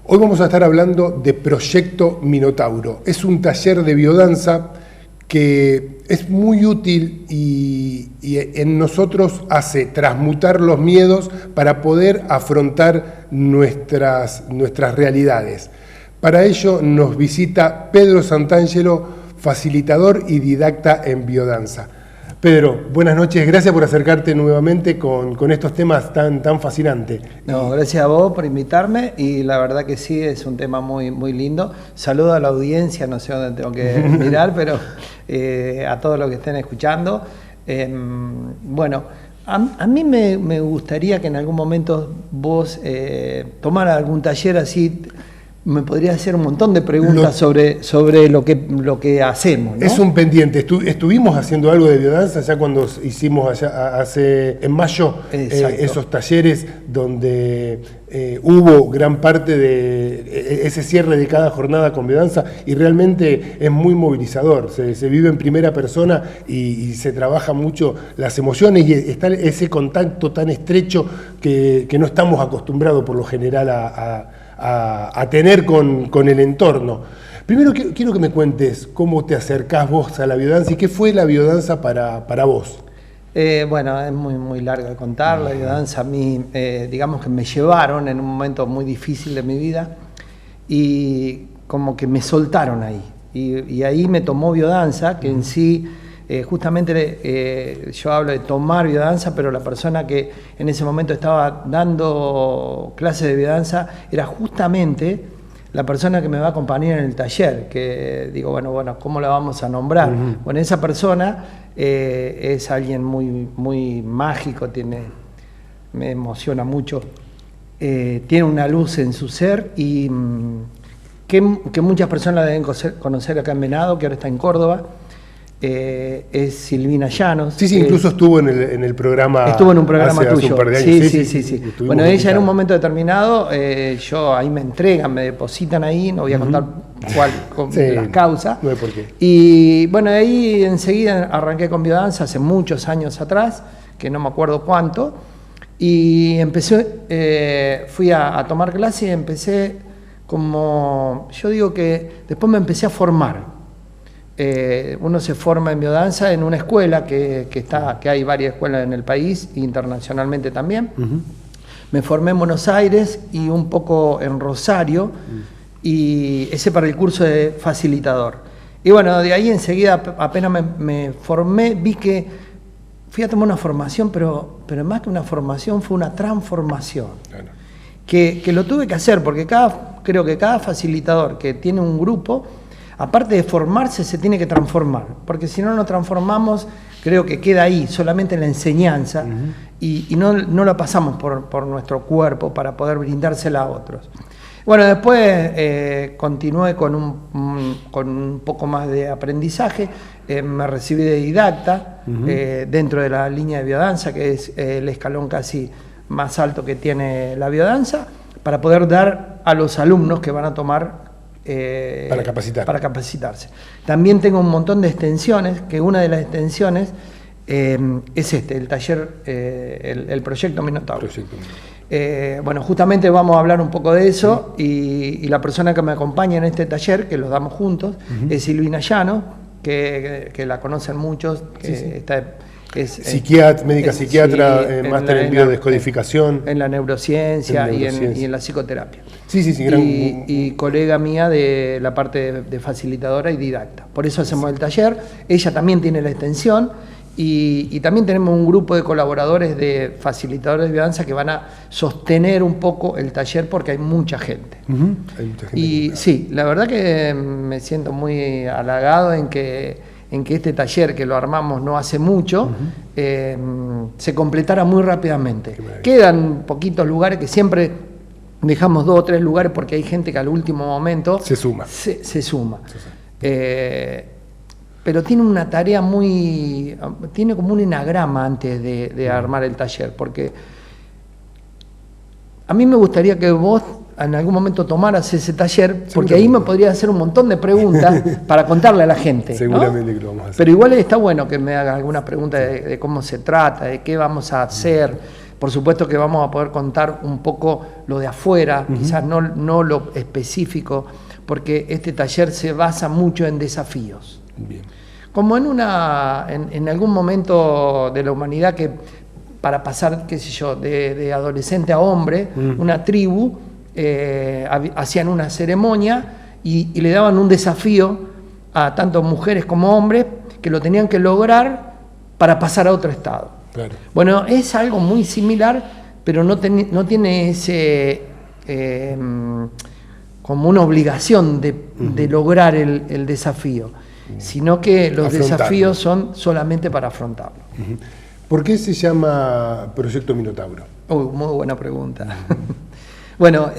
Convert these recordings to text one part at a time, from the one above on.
Hoy vamos a estar hablando de Proyecto Minotauro. Es un taller de biodanza que es muy útil y en nosotros hace transmutar los miedos para poder afrontar nuestras realidades. Para ello nos visita Pedro Santangelo, facilitador y didacta en biodanza. Pedro, buenas noches, gracias por acercarte nuevamente con estos temas tan fascinantes. No, gracias a vos por invitarme y la verdad que sí, es un tema muy lindo. Saludo a la audiencia, no sé dónde tengo que mirar, pero a todos los que estén escuchando. Bueno, a mí me gustaría que en algún momento vos tomaras algún taller así. Me podría hacer un montón de preguntas sobre lo que hacemos, ¿no? Es un pendiente. Estuvimos haciendo algo de biodanza ya cuando hicimos en mayo esos talleres donde hubo gran parte de ese cierre de cada jornada con biodanza y realmente es muy movilizador. Se vive en primera persona y se trabaja mucho las emociones y está ese contacto tan estrecho que no estamos acostumbrados por lo general a tener con el entorno. Primero quiero que me cuentes cómo te acercás vos a la biodanza y qué fue la biodanza para vos. Bueno, es muy largo de contar. La biodanza a mí, digamos que me llevaron en un momento muy difícil de mi vida y como que me soltaron ahí. Y ahí me tomó biodanza, que en sí, justamente yo hablo de tomar biodanza, pero la persona que en ese momento estaba dando clases de biodanza era justamente la persona que me va a acompañar en el taller, que digo, bueno, ¿cómo la vamos a nombrar? Bueno, esa persona es alguien muy mágico, me emociona mucho, tiene una luz en su ser y que muchas personas la deben conocer acá en Venado, que ahora está en Córdoba. Es Silvina Llanos. Sí, incluso estuvo en el programa. Estuvo en un programa tuyo. Hace un par de años. Sí. Bueno, ella en un momento determinado, yo ahí me entregan, me depositan ahí, no voy a contar la causa. No hay por qué. Y bueno, ahí enseguida arranqué con biodanza hace muchos años atrás, que no me acuerdo cuánto, y fui a tomar clase y empecé como, yo digo que después me empecé a formar. Uno se forma en biodanza en una escuela que hay varias escuelas en el país, internacionalmente también. Me formé en Buenos Aires y un poco en Rosario, y ese para el curso de facilitador. Y bueno, de ahí enseguida, apenas me formé, vi que fui a tomar una formación, pero más que una formación fue una transformación. Claro. Que lo tuve que hacer, porque creo que cada facilitador que tiene un grupo, aparte de formarse, se tiene que transformar, porque si no nos transformamos, creo que queda ahí, solamente en la enseñanza, y no la pasamos por nuestro cuerpo para poder brindársela a otros. Bueno, después continué con un poco más de aprendizaje, me recibí de didacta dentro de la línea de biodanza, que es el escalón casi más alto que tiene la biodanza, para poder dar a los alumnos que van a tomar para capacitarse. También tengo un montón de extensiones, que una de las extensiones es el taller, el Proyecto Minotauro. Bueno, justamente vamos a hablar un poco de eso, y la persona que me acompaña en este taller, que los damos juntos, es Silvina Llanos, que la conocen muchos, es médica psiquiatra, máster en biodescodificación. En la neurociencia, y en la psicoterapia. Sí. Y colega mía de la parte de facilitadora y didacta. Por eso hacemos el taller. Ella también tiene la extensión y también tenemos un grupo de colaboradores de facilitadores de biodanza que van a sostener un poco el taller porque hay mucha gente. Hay mucha gente. Y sí, la verdad que me siento muy halagado en que este taller, que lo armamos no hace mucho, se completara muy rápidamente. Quedan poquitos lugares que siempre dejamos 2 o 3 lugares porque hay gente que al último momento se suma. Pero tiene una tarea tiene como un enagrama antes de armar el taller, porque a mí me gustaría que vos en algún momento tomaras ese taller, porque ahí me podría hacer un montón de preguntas para contarle a la gente. Seguramente, ¿no? Que lo vamos a hacer. Pero igual está bueno que me haga algunas preguntas de cómo se trata, de qué vamos a hacer, Por supuesto que vamos a poder contar un poco lo de afuera, quizás no lo específico, porque este taller se basa mucho en desafíos. Bien. Como en algún momento de la humanidad que para pasar, qué sé yo, de adolescente a hombre, una tribu, hacían una ceremonia y le daban un desafío a tanto mujeres como hombres que lo tenían que lograr para pasar a otro estado. Claro. Bueno, es algo muy similar, pero no tiene ese como una obligación de lograr el desafío, sino que los desafíos son solamente para afrontarlo. ¿Por qué se llama Proyecto Minotauro? Muy buena pregunta. Bueno,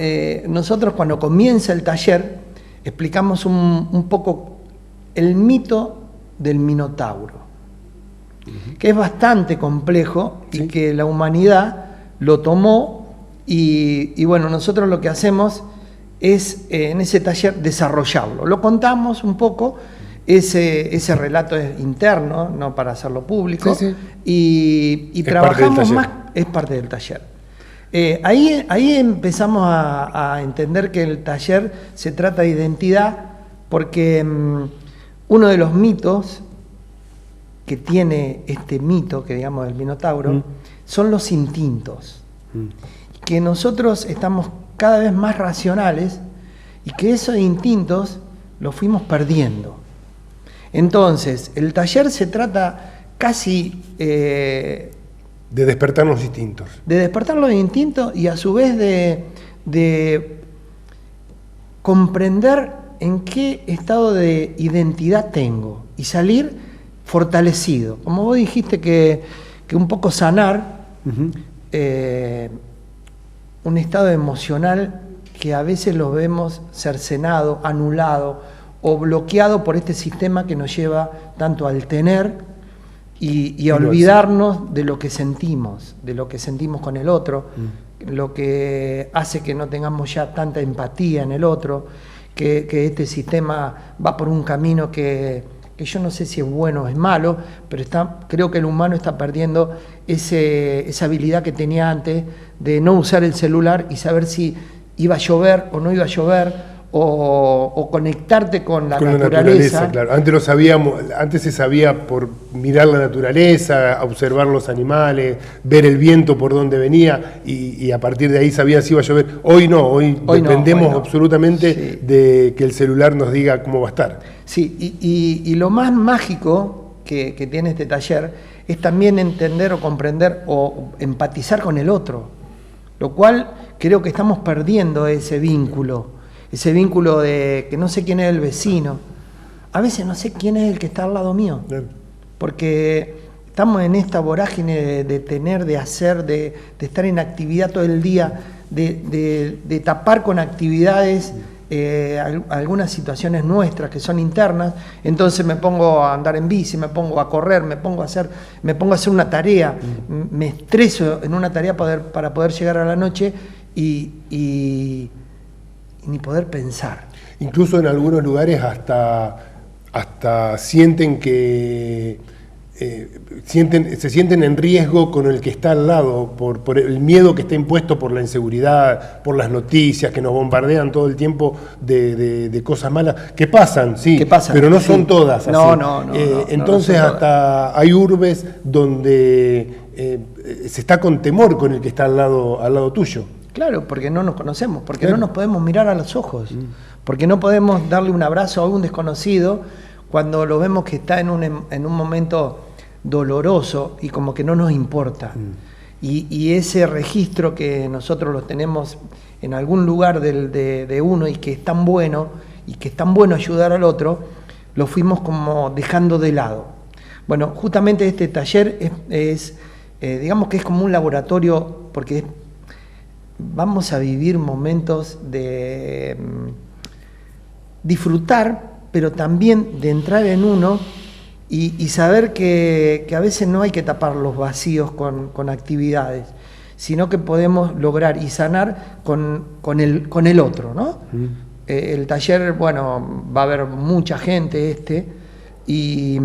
nosotros cuando comienza el taller explicamos un poco el mito del Minotauro, que es bastante complejo y que la humanidad lo tomó y bueno, nosotros lo que hacemos es en ese taller desarrollarlo. Lo contamos un poco, ese relato es interno, no para hacerlo público, y trabajamos más, es parte del taller. Ahí empezamos a entender que el taller se trata de identidad, porque uno de los mitos que tiene este mito, que digamos del Minotauro, son los instintos. Que nosotros estamos cada vez más racionales y que esos instintos los fuimos perdiendo. Entonces, el taller se trata casi de despertar los instintos. De despertar los instintos y a su vez de comprender en qué estado de identidad tengo y salir fortalecido. Como vos dijiste que un poco sanar un estado emocional que a veces lo vemos cercenado, anulado o bloqueado por este sistema que nos lleva tanto al tener y a olvidarnos de lo que sentimos con el otro, lo que hace que no tengamos ya tanta empatía en el otro, que este sistema va por un camino que yo no sé si es bueno o es malo, pero creo que el humano está perdiendo esa habilidad que tenía antes de no usar el celular y saber si iba a llover o no iba a llover, o conectarte con la naturaleza. Claro. Antes se sabía por mirar la naturaleza, observar los animales, ver el viento por donde venía y a partir de ahí sabía si iba a llover. Hoy no, hoy dependemos absolutamente de que el celular nos diga cómo va a estar. Sí, y lo más mágico que tiene este taller es también entender o comprender o empatizar con el otro, lo cual creo que estamos perdiendo ese vínculo de que no sé quién es el vecino. A veces no sé quién es el que está al lado mío, porque estamos en esta vorágine de tener, de hacer, de estar en actividad todo el día, de tapar con actividades algunas situaciones nuestras que son internas. Entonces me pongo a andar en bici, me pongo a correr, me pongo a hacer una tarea, me estreso en una tarea para poder llegar a la noche y ni poder pensar. Incluso en algunos lugares hasta sienten que se sienten en riesgo con el que está al lado por el miedo que está impuesto por la inseguridad, por las noticias que nos bombardean todo el tiempo de cosas malas que pasan, pero no son todas así. No, entonces hasta hay urbes donde se está con temor con el que está al lado tuyo. Claro, porque no nos conocemos, porque no nos podemos mirar a los ojos, porque no podemos darle un abrazo a un desconocido cuando lo vemos que está en un momento doloroso y como que no nos importa. Y ese registro que nosotros lo tenemos en algún lugar de uno y que es tan bueno ayudar al otro, lo fuimos como dejando de lado. Bueno, justamente este taller digamos que es como un laboratorio, porque vamos a vivir momentos de disfrutar, pero también de entrar en uno y saber que a veces no hay que tapar los vacíos con actividades, sino que podemos lograr y sanar con el otro, ¿no? El taller, bueno, va a haber mucha gente y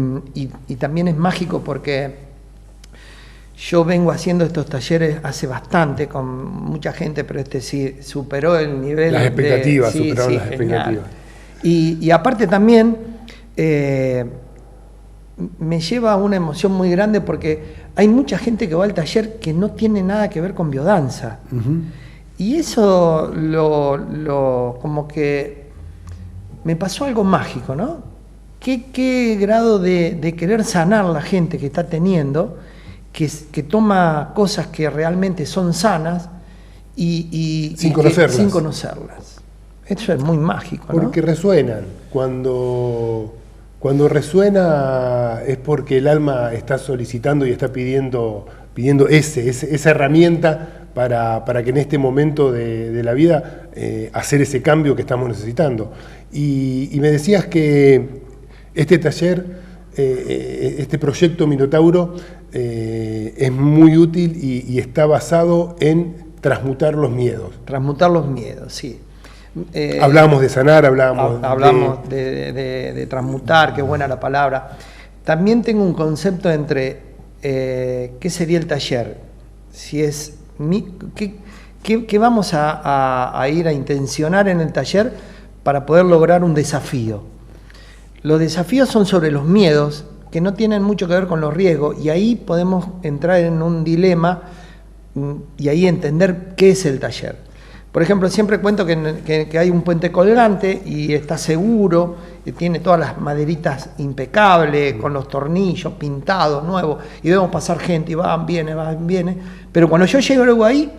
también es mágico porque Yo vengo haciendo estos talleres hace bastante con mucha gente, pero este sí superó el nivel. Las expectativas, superaron las expectativas. Y aparte también me lleva a una emoción muy grande porque hay mucha gente que va al taller que no tiene nada que ver con biodanza. Y eso como que me pasó algo mágico, ¿no? ¿Qué grado de querer sanar la gente que está teniendo, que toma cosas que realmente son sanas sin conocerlas. Sin conocerlas. Eso es muy mágico, ¿no? Porque resuenan. Cuando resuena es porque el alma está solicitando y está pidiendo esa herramienta para que en este momento de la vida hacer ese cambio que estamos necesitando. Y me decías que este taller, este proyecto Minotauro, es muy útil y está basado en transmutar los miedos. Transmutar los miedos, sí. Hablábamos de sanar, hablamos de transmutar, qué buena la palabra. También tengo un concepto entre qué sería el taller, si es qué vamos a ir a intencionar en el taller para poder lograr un desafío. Los desafíos son sobre los miedos, que no tienen mucho que ver con los riesgos, y ahí podemos entrar en un dilema y ahí entender qué es el taller. Por ejemplo, siempre cuento que hay un puente colgante y está seguro, y tiene todas las maderitas impecables, con los tornillos pintados, nuevos, y vemos pasar gente y van, viene. Pero cuando yo llego luego ahí,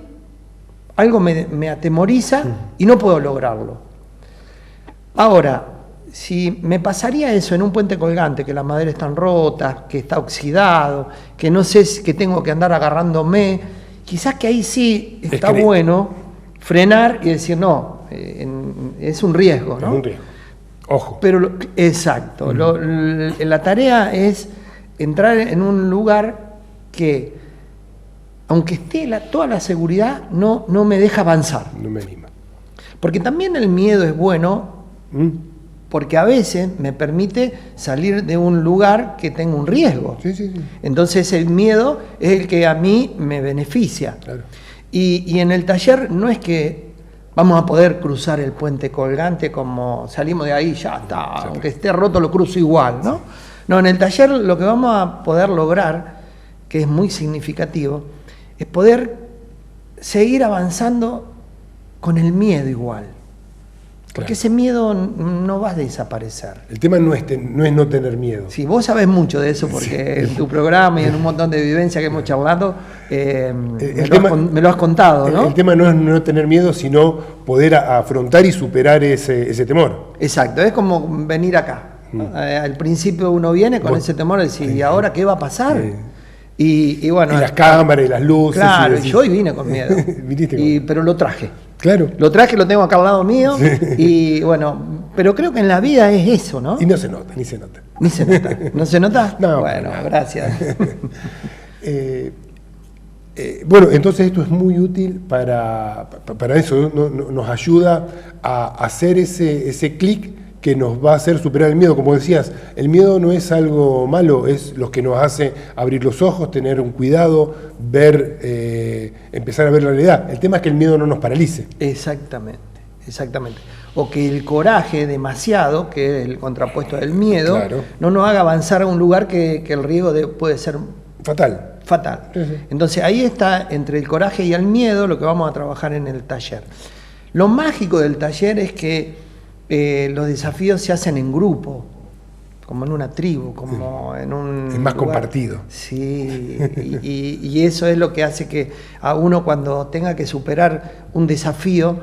algo me atemoriza y no puedo lograrlo. Ahora, si me pasaría eso en un puente colgante, que las maderas están rotas, que está oxidado, que no sé, que tengo que andar agarrándome, quizás que ahí sí está bueno frenar y decir, no, es un riesgo, ¿no? Es un riesgo. Ojo. Pero exacto. La tarea es entrar en un lugar que, aunque esté toda la seguridad, no me deja avanzar. No me anima. Porque también el miedo es bueno, porque a veces me permite salir de un lugar que tenga un riesgo. Sí. Entonces el miedo es el que a mí me beneficia. Claro. Y en el taller no es que vamos a poder cruzar el puente colgante como salimos de ahí, ya está, aunque esté roto lo cruzo igual, ¿no? No, en el taller lo que vamos a poder lograr, que es muy significativo, es poder seguir avanzando con el miedo igual. Porque ese miedo no va a desaparecer. El tema no es no tener miedo. Sí, vos sabés mucho de eso porque en tu programa y en un montón de vivencias que hemos charlado me lo has contado, ¿no? El tema no es no tener miedo, sino poder afrontar y superar ese temor. Exacto, es como venir acá. Al principio uno viene con ese temor de decir, ¿y ahora qué va a pasar? Y bueno, y las cámaras y las luces. Claro, yo hoy vine con miedo. Pero lo traje. Claro. Lo traje, lo tengo acá al lado mío. Y bueno, pero creo que en la vida es eso, ¿no? Y no se nota, ni se nota. Ni se nota. ¿No se nota? No. Bueno, gracias. Bueno, entonces esto es muy útil para eso, nos ayuda a hacer ese clic que nos va a hacer superar el miedo. Como decías, el miedo no es algo malo, es lo que nos hace abrir los ojos, tener un cuidado, empezar a ver la realidad. El tema es que el miedo no nos paralice. Exactamente. O que el coraje demasiado, que es el contrapuesto del miedo, no nos haga avanzar a un lugar que el riesgo puede ser fatal. Sí. Entonces ahí está, entre el coraje y el miedo, lo que vamos a trabajar en el taller. Lo mágico del taller es que los desafíos se hacen en grupo, como en una tribu, como en un es más lugar compartido. Sí, y eso es lo que hace que a uno, cuando tenga que superar un desafío,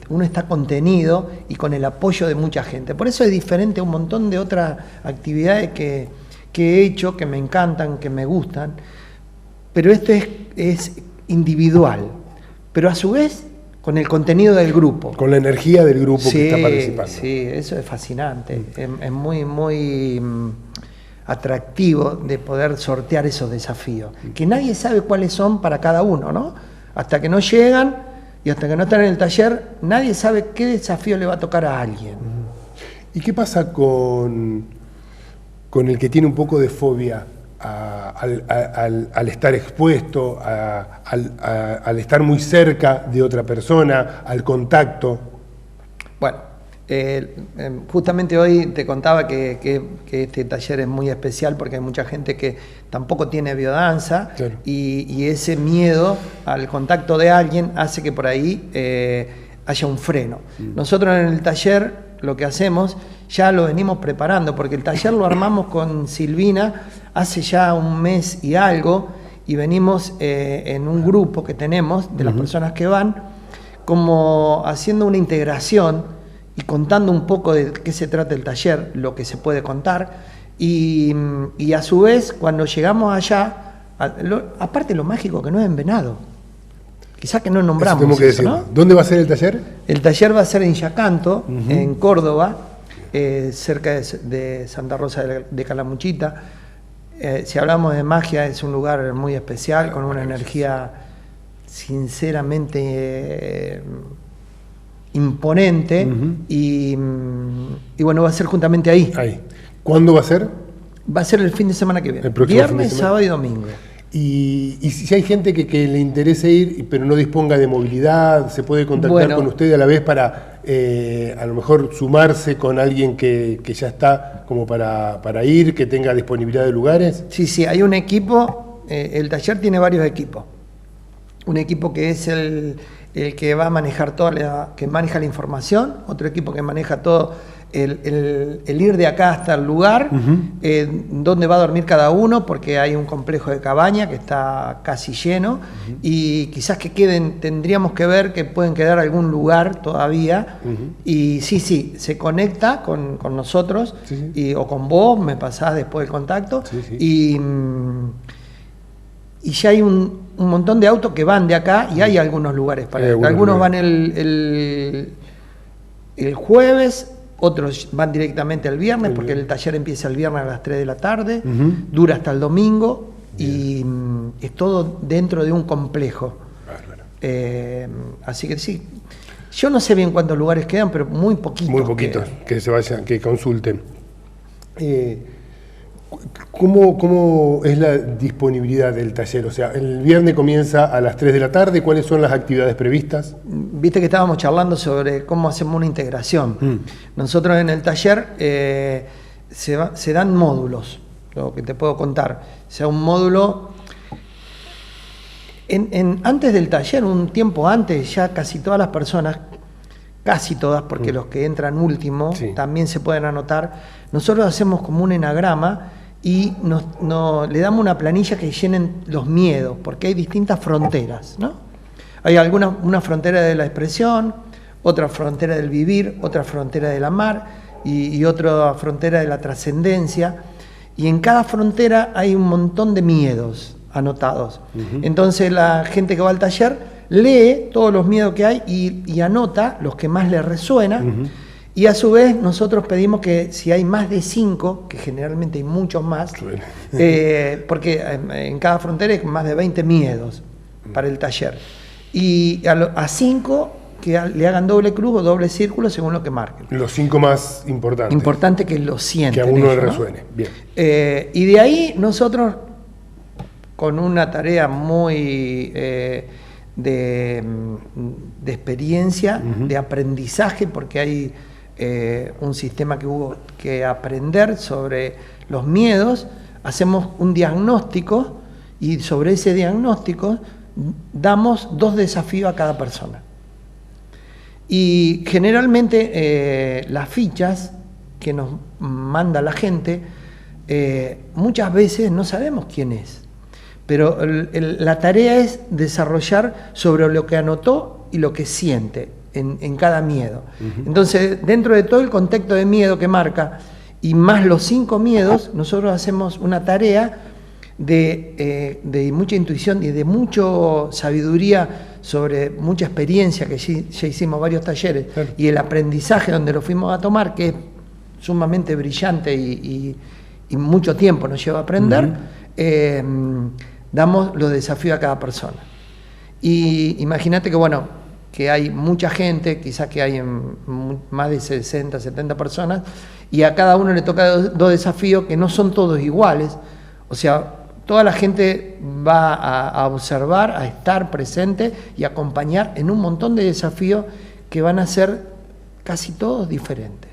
uno está contenido y con el apoyo de mucha gente. Por eso es diferente a un montón de otras actividades que he hecho, que me encantan, que me gustan, pero esto es individual, pero a su vez con el contenido del grupo. Con la energía del grupo que está participando. Sí, eso es fascinante. Es muy, muy atractivo de poder sortear esos desafíos. Que nadie sabe cuáles son para cada uno, ¿no? Hasta que no llegan y hasta que no están en el taller, nadie sabe qué desafío le va a tocar a alguien. ¿Y qué pasa con el que tiene un poco de fobia al estar expuesto, al estar muy cerca de otra persona, al contacto. Bueno, justamente hoy te contaba que este taller es muy especial porque hay mucha gente que tampoco tiene biodanza, claro. y ese miedo al contacto de alguien hace que por ahí haya un freno. Nosotros en el taller lo que hacemos, ya lo venimos preparando, porque el taller lo armamos con Silvina hace ya un mes y algo, y venimos en un grupo que tenemos de las personas que van, como haciendo una integración y contando un poco de qué se trata el taller, lo que se puede contar, y a su vez, cuando llegamos allá, aparte lo mágico que no es en Venado, quizás que no nombramos eso, ¿no? ¿Dónde va a ser el taller? El taller va a ser en Yacanto, en Córdoba, cerca de Santa Rosa de Calamuchita. Si hablamos de magia, es un lugar muy especial, con una energía sinceramente imponente, y bueno, va a ser justamente ahí. ¿Cuándo va a ser? Va a ser el fin de semana que viene, viernes, sábado y domingo. Y si hay gente que le interese ir, pero no disponga de movilidad, ¿se puede contactar con usted a la vez para a lo mejor sumarse con alguien que ya está como para ir, que tenga disponibilidad de lugares? Sí, hay un equipo, el taller tiene varios equipos. Un equipo que es el que va a manejar que maneja la información, otro equipo que maneja todo el ir de acá hasta el lugar, dónde va a dormir cada uno, porque hay un complejo de cabaña que está casi lleno, y quizás que tendríamos que ver que pueden quedar algún lugar todavía, y sí, se conecta con nosotros, o con vos, me pasás después el contacto, y ya hay un montón de autos que van de acá, y hay algunos lugares para ir. Algunos van el jueves, otros van directamente el viernes, porque el taller empieza el viernes a las 3 de la tarde, dura hasta el domingo, y es todo dentro de un complejo. Así que sí, yo no sé bien cuántos lugares quedan, pero muy poquitos. Muy poquitos, que se vayan, que consulten. ¿Cómo es la disponibilidad del taller? O sea, el viernes comienza a las 3 de la tarde, ¿cuáles son las actividades previstas? Viste que estábamos charlando sobre cómo hacemos una integración. Nosotros en el taller se dan módulos, lo que te puedo contar. O sea, un módulo... Antes del taller, un tiempo antes, ya casi todas las personas, casi todas, porque los que entran último también se pueden anotar, nosotros hacemos como un enagrama y le damos una planilla que llenen los miedos, porque hay distintas fronteras, ¿no? Hay una frontera de la expresión, otra frontera del vivir, otra frontera del amar y otra frontera de la trascendencia, y en cada frontera hay un montón de miedos anotados. Entonces la gente que va al taller lee todos los miedos que hay y anota los que más le resuenan. Y a su vez nosotros pedimos que si hay más de 5, que generalmente hay muchos más, porque en cada frontera hay más de 20 miedos para el taller. Y a 5 que le hagan doble cruz o doble círculo según lo que marquen. Los 5 más importantes. Importante que lo sienten. Que a uno le ¿no? resuene. Bien. Y de ahí nosotros, con una tarea muy... de experiencia, de aprendizaje, porque hay un sistema que hubo que aprender sobre los miedos, hacemos un diagnóstico y sobre ese diagnóstico damos 2 desafíos a cada persona. Y generalmente las fichas que nos manda la gente, muchas veces no sabemos quién es. Pero la tarea es desarrollar sobre lo que anotó y lo que siente en cada miedo. Entonces, dentro de todo el contexto de miedo que marca, y más los 5 miedos, nosotros hacemos una tarea de mucha intuición y de mucha sabiduría sobre mucha experiencia, que ya hicimos varios talleres, y el aprendizaje donde lo fuimos a tomar, que es sumamente brillante y mucho tiempo nos lleva a aprender. Damos los desafíos a cada persona. Y imagínate que hay mucha gente, quizás que hay más de 60, 70 personas, y a cada uno le toca 2 desafíos que no son todos iguales. O sea, toda la gente va a observar, a estar presente y acompañar en un montón de desafíos que van a ser casi todos diferentes.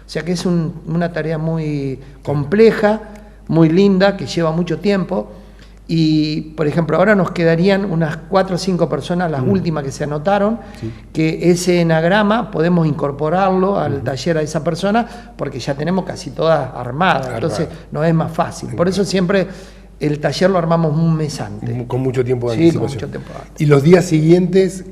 O sea que es una tarea muy compleja, muy linda, que lleva mucho tiempo. Y, por ejemplo, ahora nos quedarían unas 4 o 5 personas, las últimas que se anotaron, que ese enagrama podemos incorporarlo al taller a esa persona, porque ya tenemos casi todas armadas, entonces no es más fácil. Por eso siempre el taller lo armamos un mes antes. Con mucho tiempo de anticipación. Con mucho tiempo antes. Y los días siguientes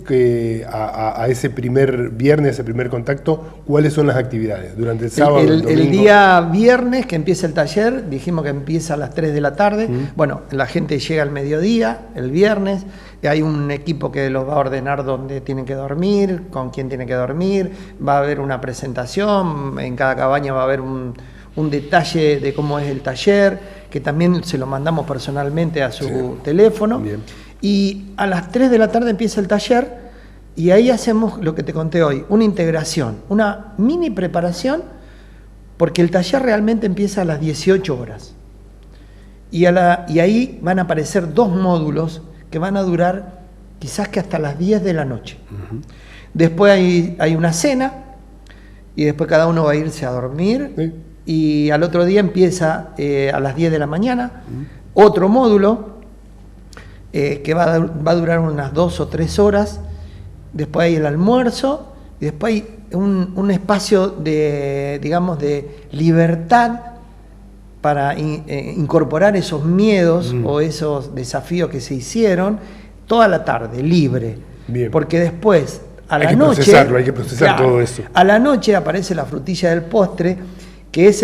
a ese primer viernes, ese primer contacto, ¿cuáles son las actividades? Durante el sábado, el domingo. El día viernes que empieza el taller, dijimos que empieza a las 3 de la tarde. Bueno, la gente llega al mediodía, el viernes. Hay un equipo que los va a ordenar dónde tienen que dormir, con quién tienen que dormir. Va a haber una presentación, en cada cabaña va a haber un detalle de cómo es el taller, que también se lo mandamos personalmente a su teléfono. Bien. Y a las 3 de la tarde empieza el taller y ahí hacemos lo que te conté hoy, una integración, una mini preparación, porque el taller realmente empieza a las 18 horas. Y ahí van a aparecer 2 módulos que van a durar quizás que hasta las 10 de la noche. Después hay una cena y después cada uno va a irse a dormir. Y al otro día empieza a las 10 de la mañana otro módulo que va a durar unas 2 o 3 horas. Después hay el almuerzo y después hay un espacio de, digamos, de libertad para incorporar esos miedos o esos desafíos que se hicieron toda la tarde, libre. Bien. Porque después, a la noche... Hay que procesar todo eso. A la noche aparece la frutilla del postre, que es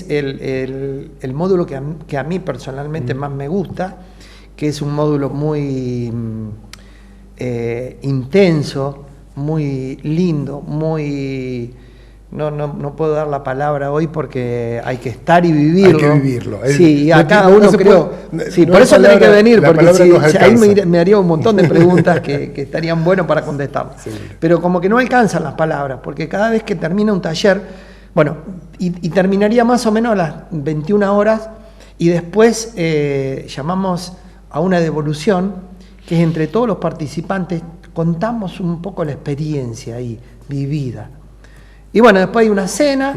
el módulo que a mí personalmente más me gusta, que es un módulo muy intenso, muy lindo, muy... No puedo dar la palabra hoy porque hay que estar y vivirlo. Hay que vivirlo. Sí, y a cada uno creo... Sí, por eso tenés que venir, porque ahí me haría un montón de preguntas que estarían buenas para contestar. Sí. Pero como que no alcanzan las palabras, porque cada vez que termina un taller... Bueno, y terminaría más o menos a las 21 horas y después llamamos a una devolución, que es entre todos los participantes, contamos un poco la experiencia ahí, vivida. Y bueno, después hay una cena,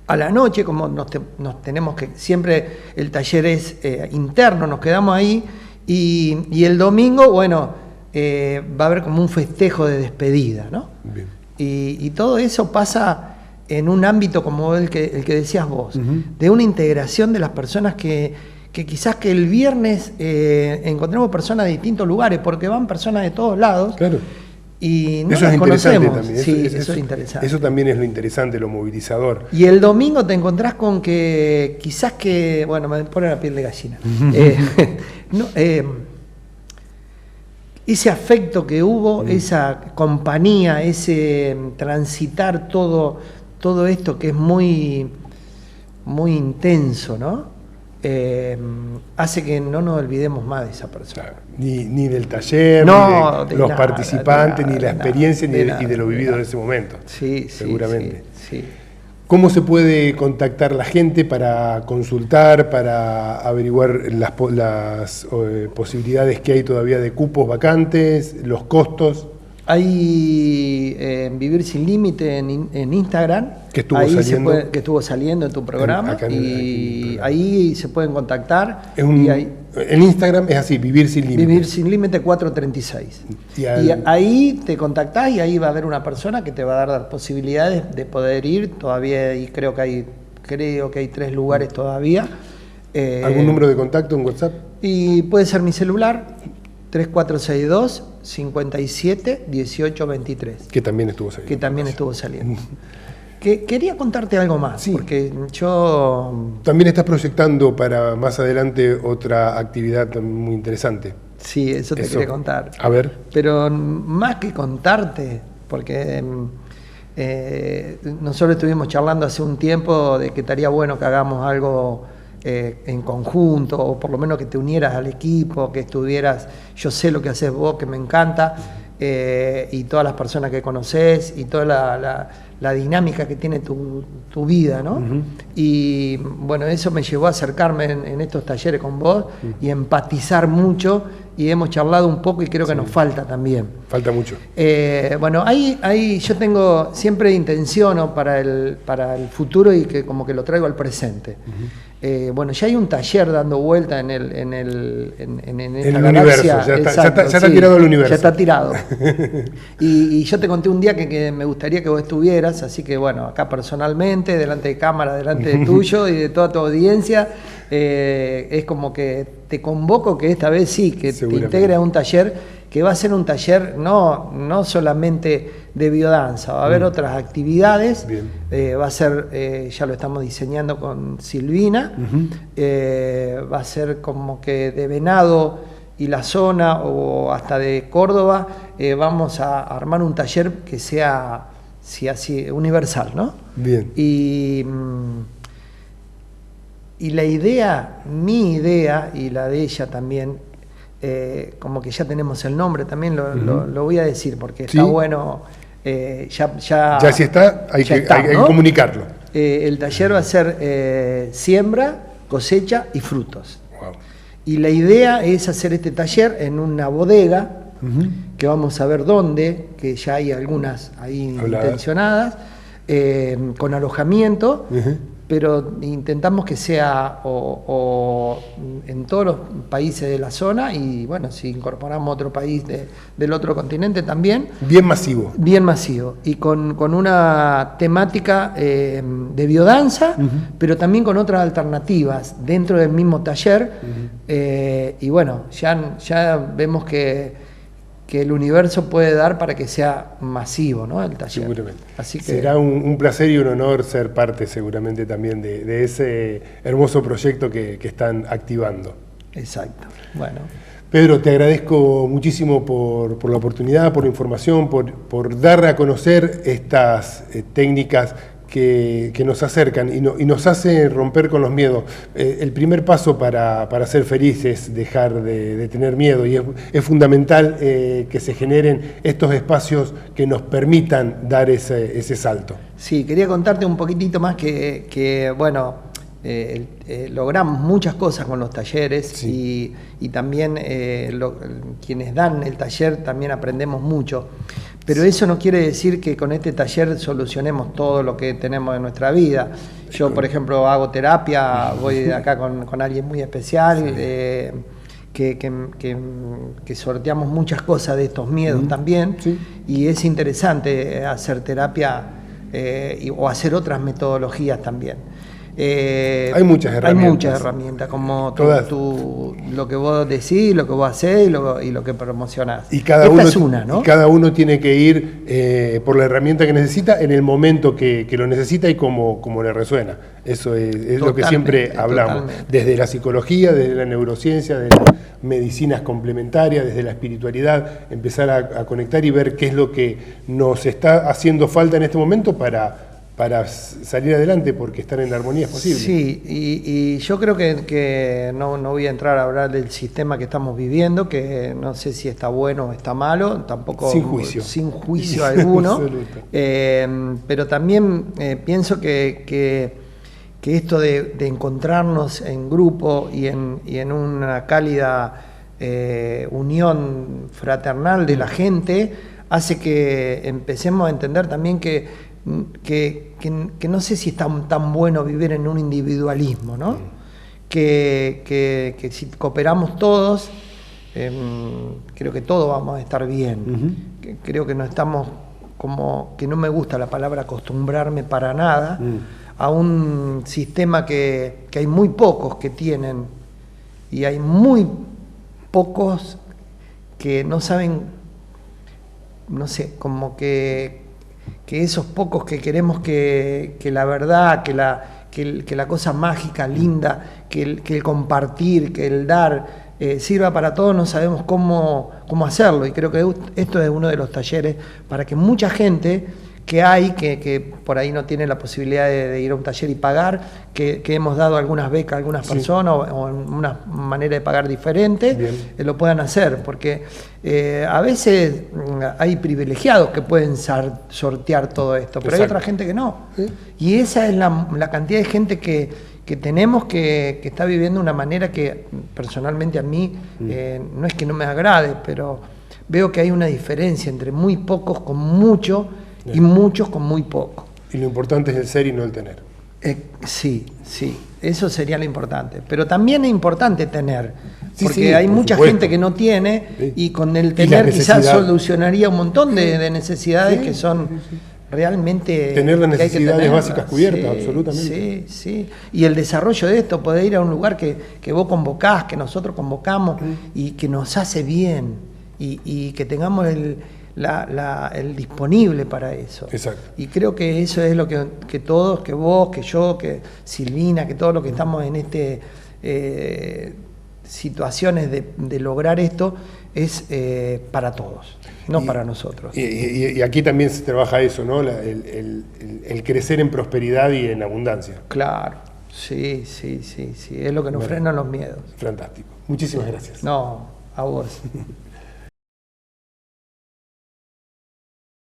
a la noche, como nos tenemos que, siempre el taller es interno, nos quedamos ahí, y el domingo, bueno, va a haber como un festejo de despedida, ¿no? Bien. Y todo eso pasa en un ámbito como el que decías vos, de una integración de las personas que quizás que el viernes encontremos personas de distintos lugares, porque van personas de todos lados. Claro. Y no las conocemos. También. Sí, eso es interesante. Eso también es lo interesante, lo movilizador. Y el domingo te encontrás con que quizás que, bueno, me pone la piel de gallina. Ese afecto que hubo, esa compañía, ese transitar todo esto que es muy, muy intenso, ¿no? Hace que no nos olvidemos más de esa persona. Claro. Ni del taller, ni de los participantes, ni la experiencia, ni de lo vivido en ese momento. Sí, seguramente. Sí. ¿Cómo se puede contactar la gente para consultar, para averiguar las posibilidades que hay todavía de cupos vacantes, los costos? Hay Vivir Sin Límite en Instagram, que estuvo saliendo en tu programa, ahí se pueden contactar. En Instagram es así, Vivir Sin Límite. Vivir Sin Límite 436. Y ahí te contactás y ahí va a haber una persona que te va a dar las posibilidades de poder ir. Todavía creo que hay 3 lugares todavía. ¿Algún número de contacto en WhatsApp? Y puede ser mi celular, 3462 57 18 23. Que también estuvo saliendo. Quería contarte algo más, porque yo... También estás proyectando para más adelante otra actividad muy interesante. Sí, eso te quería contar. A ver. Pero más que contarte, porque nosotros estuvimos charlando hace un tiempo de que estaría bueno que hagamos algo en conjunto, o por lo menos que te unieras al equipo, que estuvieras, yo sé lo que haces vos, que me encanta, y todas las personas que conocés, y toda la dinámica que tiene tu vida, ¿no? Y bueno, eso me llevó a acercarme en estos talleres con vos y empatizar mucho, y hemos charlado un poco y creo que nos falta también. Falta mucho. Bueno, ahí yo tengo, siempre intenciono para el futuro y que como que lo traigo al presente. Bueno, ya hay un taller dando vuelta en esta galaxia. Ya está tirado el universo. Ya está tirado. y yo te conté un día que me gustaría que vos estuvieras, así que bueno, acá personalmente, delante de cámara, delante de tuyo y de toda tu audiencia, es como que te convoco que esta vez sí, que te integres a un taller que va a ser un taller no solamente de biodanza, va a haber otras actividades, va a ser, ya lo estamos diseñando con Silvina, va a ser como que de Venado y la zona o hasta de Córdoba, vamos a armar un taller que sea así, universal, ¿no? Bien. Y la idea, mi idea y la de ella también, como que ya tenemos el nombre, también lo voy a decir porque está bueno. Ya si está, hay que comunicarlo. El taller va a ser siembra, cosecha y frutos. Wow. Y la idea es hacer este taller en una bodega, que vamos a ver dónde, que ya hay algunas ahí intencionadas, con alojamiento, pero intentamos que sea o en todos los países de la zona, y bueno, si incorporamos otro país del otro continente también. Bien masivo. Bien masivo, y con una temática de biodanza, pero también con otras alternativas dentro del mismo taller, y bueno, ya vemos que el universo puede dar para que sea masivo, ¿no? El taller. Seguramente. Así que será un placer y un honor ser parte seguramente también de ese hermoso proyecto que están activando. Exacto. Bueno. Pedro, te agradezco muchísimo por la oportunidad, por la información, por dar a conocer estas técnicas que nos acercan y nos hace romper con los miedos. El primer paso para ser feliz es dejar de tener miedo, y es fundamental que se generen estos espacios que nos permitan dar ese salto. Sí, quería contarte un poquitito más que bueno, logramos muchas cosas con los talleres, y también quienes dan el taller también aprendemos mucho. Pero eso no quiere decir que con este taller solucionemos todo lo que tenemos en nuestra vida. Yo, por ejemplo, hago terapia, voy de acá con alguien muy especial, que sorteamos muchas cosas de estos miedos también, y es interesante hacer terapia o hacer otras metodologías también. Hay muchas herramientas. Hay muchas herramientas, como lo que vos decís, lo que vos hacés y lo que promocionás. Y cada uno tiene que ir por la herramienta que necesita en el momento que lo necesita y como le resuena. Eso es lo que siempre hablamos. Desde la psicología, desde la neurociencia, desde las medicinas complementarias, desde la espiritualidad, empezar a conectar y ver qué es lo que nos está haciendo falta en este momento para salir adelante, porque estar en la armonía es posible. Sí, y yo creo que no voy a entrar a hablar del sistema que estamos viviendo, que no sé si está bueno o está malo, tampoco sin juicio alguno. Pero también pienso que esto de encontrarnos en grupo y en una cálida unión fraternal de la gente hace que empecemos a entender también que no sé si es tan bueno vivir en un individualismo, ¿no? Que si cooperamos todos, creo que todos vamos a estar bien. Creo que no estamos que no me gusta la palabra acostumbrarme para nada a un sistema que hay muy pocos que tienen, y hay muy pocos que no saben, no sé, como que esos pocos que queremos que la verdad, que la cosa mágica, linda, que el compartir, que el dar sirva para todos, no sabemos cómo hacerlo. Y creo que esto es uno de los talleres para que mucha gente que por ahí no tiene la posibilidad de ir a un taller y pagar, que hemos dado algunas becas a algunas personas o una manera de pagar diferente, lo puedan hacer, porque a veces hay privilegiados que pueden sortear todo esto, pero hay otra gente que no. Y esa es la cantidad de gente que tenemos que está viviendo una manera que personalmente a mí no es que no me agrade, pero veo que hay una diferencia entre muy pocos con mucho y muchos con muy poco. Y lo importante es el ser y no el tener. Sí, eso sería lo importante. Pero también es importante tener, porque hay por mucha supuesto. gente que no tiene y con el tener quizás solucionaría un montón de necesidades que son realmente... Tener las necesidades básicas cubiertas, absolutamente. Sí. Y el desarrollo de esto, poder ir a un lugar que vos convocás, que nosotros convocamos y que nos hace bien y que tengamos el disponible para eso. Exacto. Y creo que eso es lo que todos, que vos, que yo, que Silvina, que todos los que estamos en situaciones de lograr esto, es para todos, no para nosotros. Y aquí también se trabaja eso, ¿no? El crecer en prosperidad y en abundancia. Claro, sí, es lo que nos frena los miedos. Fantástico. Muchísimas gracias. No, a vos.